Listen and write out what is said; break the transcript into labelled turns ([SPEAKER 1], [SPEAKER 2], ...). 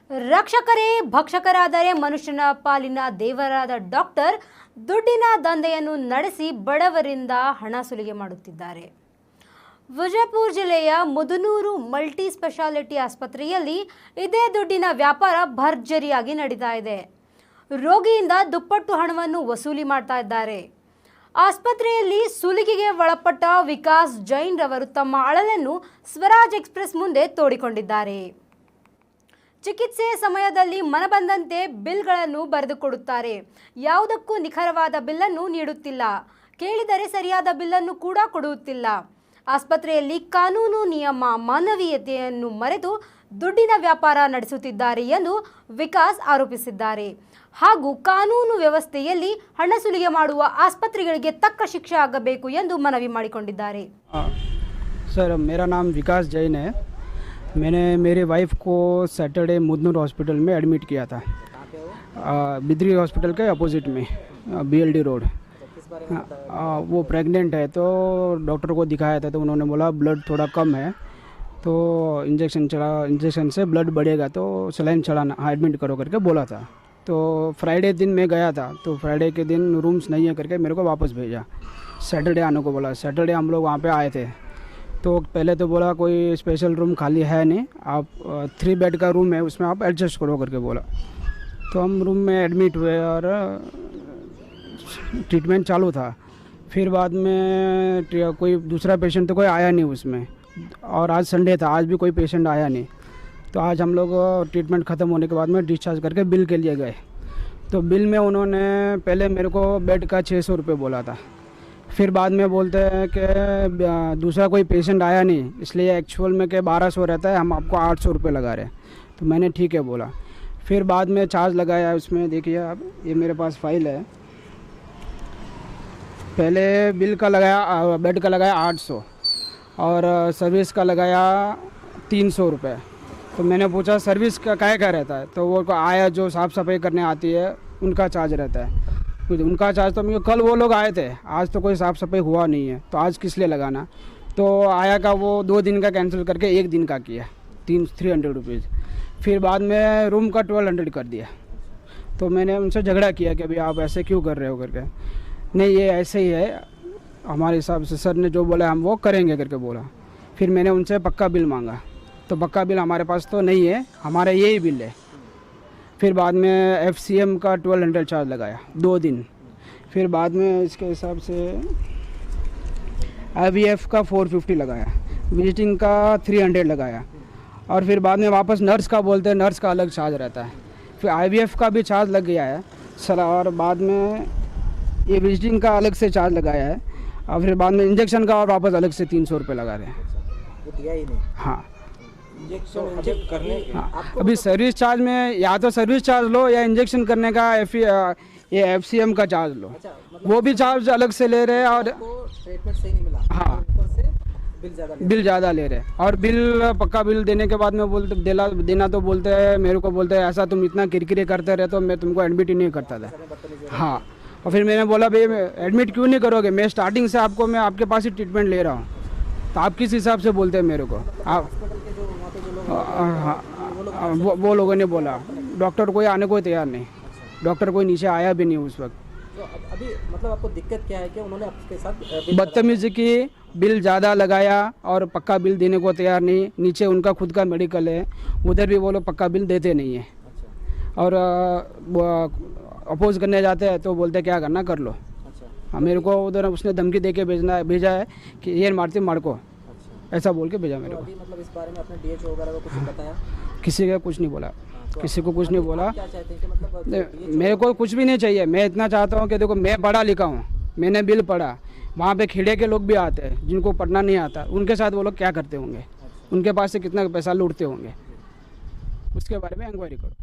[SPEAKER 1] ರಕ್ಷಕರೇ ಭಕ್ಷಕರಾದರೆ ಮನುಷ್ಯನ ಪಾಲಿನ ದೇವರಾದ ಡಾಕ್ಟರ್ ದುಡ್ಡಿನ ದಂಧೆಯನ್ನು ನಡೆಸಿ ಬಡವರಿಂದ ಹಣ ಸುಲಿಗೆ ಮಾಡುತ್ತಿದ್ದಾರೆ. ವಿಜಯಪುರ ಜಿಲ್ಲೆಯ ಮುದನೂರು ಮಲ್ಟಿ ಸ್ಪೆಷಾಲಿಟಿ ಆಸ್ಪತ್ರೆಯಲ್ಲಿ ಇದೇ ದುಡ್ಡಿನ ವ್ಯಾಪಾರ ಭರ್ಜರಿಯಾಗಿ ನಡೀತಾ ಇದೆ. ರೋಗಿಯಿಂದ ದುಪ್ಪಟ್ಟು ಹಣವನ್ನು ವಸೂಲಿ ಮಾಡ್ತಾ ಇದ್ದಾರೆ. ಆಸ್ಪತ್ರೆಯಲ್ಲಿ ಸುಲಿಗೆಗೆ ಒಳಪಟ್ಟ ವಿಕಾಸ್ ಜೈನ್ ರವರು ತಮ್ಮ ಅಳಲನ್ನು ಸ್ವರಾಜ್ ಎಕ್ಸ್‌ಪ್ರೆಸ್ ಮುಂದೆ ತೋಡಿಕೊಂಡಿದ್ದಾರೆ. ಚಿಕಿತ್ಸೆ ಸಮಯದಲ್ಲಿ ಮನಬಂದಂತೆ ಬಿಲ್ಗಳನ್ನು ಬರೆದುಕೊಡುತ್ತಾರೆ. ಯಾವುದಕ್ಕೂ ನಿಖರವಾದ ಬಿಲ್ಲನ್ನು ನೀಡುತ್ತಿಲ್ಲ. ಕೇಳಿದರೆ ಸರಿಯಾದ ಬಿಲ್ಲನ್ನು ಕೂಡ ಕೊಡುತ್ತಿಲ್ಲ. ಆಸ್ಪತ್ರೆಯಲ್ಲಿ ಕಾನೂನು ನಿಯಮ ಮಾನವೀಯತೆಯನ್ನು ಮರೆತು ದುಡ್ಡಿನ ವ್ಯಾಪಾರ ನಡೆಸುತ್ತಿದ್ದಾರೆ ಎಂದು ವಿಕಾಸ್ ಆರೋಪಿಸಿದ್ದಾರೆ. ಹಾಗೂ ಕಾನೂನು ವ್ಯವಸ್ಥೆಯಲ್ಲಿ ಹಣ ಸುಲಿಗೆ ಮಾಡುವ ಆಸ್ಪತ್ರೆಗಳಿಗೆ ತಕ್ಕ ಶಿಕ್ಷೆ ಆಗಬೇಕು ಎಂದು ಮನವಿ ಮಾಡಿಕೊಂಡಿದ್ದಾರೆ.
[SPEAKER 2] सर मेरा नाम विकास जैन है. मैंने मेरी वाइफ को सैटरडे मुदनूर हॉस्पिटल में एडमिट किया था. बिद्री हॉस्पिटल के अपोजिट में BLD रोड. वो प्रेग्नेंट है तो डॉक्टर को दिखाया था तो उन्होंने बोला ब्लड थोड़ा कम है तो इंजेक्शन से ब्लड बढ़ेगा तो सलाइन चढ़ाना एडमिट करो करके बोला था. तो फ्राइडे दिन मैं गया था तो फ्राइडे के दिन रूम्स नहीं है करके मेरे को वापस भेजा. सैटरडे आने को बोला. सैटरडे हम लोग वहाँ पे आए थे तो पहले तो बोला कोई स्पेशल रूम खाली है नहीं, आप 3 बेड का रूम है उसमें आप एडजस्ट करो करके बोला. तो हम रूम में एडमिट हुए और ट्रीटमेंट चालू था. फिर बाद में कोई दूसरा पेशेंट तो कोई आया नहीं उसमें और आज संडे था, आज भी कोई पेशेंट आया नहीं. तो आज हम लोग ट्रीटमेंट ख़त्म होने के बाद में डिस्चार्ज करके बिल के लिए गए. तो बिल में उन्होंने पहले मेरे को बेड का 600 रुपये बोला था. फिर बाद में बोलते हैं कि दूसरा कोई पेशेंट आया नहीं इसलिए एक्चुअल में के 1200 रहता है, हम आपको 800 रुपये लगा रहे हैं. तो मैंने ठीक है बोला. फिर बाद में चार्ज लगाया उसमें. देखिए आप, ये मेरे पास फाइल है. पहले बिल का लगाया, बेड का लगाया 800 और सर्विस का लगाया 300 रुपये. तो मैंने पूछा सर्विस का क्या रहता है तो वो आया जो साफ़ सफाई करने आती है उनका चार्ज रहता है. उनका चार्ज तो मुझे कल वो लोग आए थे, आज तो कोई साफ़ सफाई हुआ नहीं है तो आज किस लिए लगाना. तो आया का वो 2 दिन का कैंसिल करके 1 दिन का किया 300 रुपीज़. फिर बाद में रूम का 1200 कर दिया. तो मैंने उनसे झगड़ा किया कि भाई आप ऐसे क्यों कर रहे हो करके. नहीं ये ऐसे ही है हमारे हिसाब से, सर ने जो बोला हम वो करेंगे करके बोला. फिर मैंने उनसे पक्का बिल मांगा तो पक्का बिल हमारे पास तो नहीं है, हमारा यही बिल है. फिर बाद में FCM का 1200 चार्ज लगाया 2 दिन. फिर बाद में इसके हिसाब से IVF का 450 लगाया, विजिटिंग का 300 लगाया. और फिर बाद में वापस नर्स का बोलते हैं, नर्स का अलग चार्ज रहता है. फिर IVF का भी चार्ज लग गया है सर. और बाद में ये विजिटिंग का अलग से चार्ज लगाया है. और फिर बाद में इंजेक्शन का और वापस अलग से 300 रुपये लगा रहे हैं.
[SPEAKER 3] वो दिया ही नहीं.
[SPEAKER 2] हाँ
[SPEAKER 3] इंजेक्ट करने
[SPEAKER 2] अभी सर्विस चार्ज में या तो सर्विस चार्ज लो या इंजेक्शन करने का ये FCM का चार्ज लो. वो भी चार्ज अलग से ले रहे हैं और
[SPEAKER 3] ट्रीटमेंट सही नहीं मिला.
[SPEAKER 2] हाँ
[SPEAKER 3] ऊपर से बिल ज़्यादा
[SPEAKER 2] ले रहे हैं. और बिल पक्का बिल देने के बाद में बोलते देना तो बोलते हैं मेरे को, बोलते हैं ऐसा तुम इतना किरकिरे करते रहे तो मैं तुमको एडमिट ही नहीं करता था. हाँ. और फिर मैंने बोला भाई एडमिट क्यों नहीं करोगे, मैं स्टार्टिंग से मैं आपके पास ही ट्रीटमेंट ले रहा हूँ तो आप किस हिसाब से बोलते हैं मेरे को. आप वो लोगों ने बोला डॉक्टर कोई आने को तैयार नहीं. डॉक्टर कोई नीचे आया भी नहीं उस वक्त.
[SPEAKER 3] तो अभी मतलब आपको दिक्कत क्या है कि उन्होंने आपके साथ
[SPEAKER 2] बदतमीजी की, बिल ज़्यादा लगाया और पक्का बिल देने को तैयार नहीं. नीचे उनका खुद का मेडिकल है, उधर भी वो लोग पक्का बिल देते नहीं है. और अपोज करने जाते हैं तो बोलते क्या करना कर लो. हाँ मेरे को उधर उसने धमकी दे के भेजा है कि ये मारती मार को, ऐसा बोल के भेजा मेरे को.
[SPEAKER 3] मतलब इस बारे में अपने DHO वगैरह को कुछ बताया?
[SPEAKER 2] किसी का कुछ नहीं बोला. किसी को कुछ नहीं बोला.
[SPEAKER 3] क्या चाहते हैं कि मतलब
[SPEAKER 2] मेरे को कुछ भी नहीं चाहिए. मैं इतना चाहता हूँ कि देखो मैं पढ़ा लिखा हूँ, मैंने बिल पढ़ा. वहाँ पे खेड़े के लोग भी आते हैं जिनको पढ़ना नहीं आता, उनके साथ वो लोग क्या करते होंगे, उनके पास से कितना पैसा लूटते होंगे, उसके बारे में इंक्वायरी करो.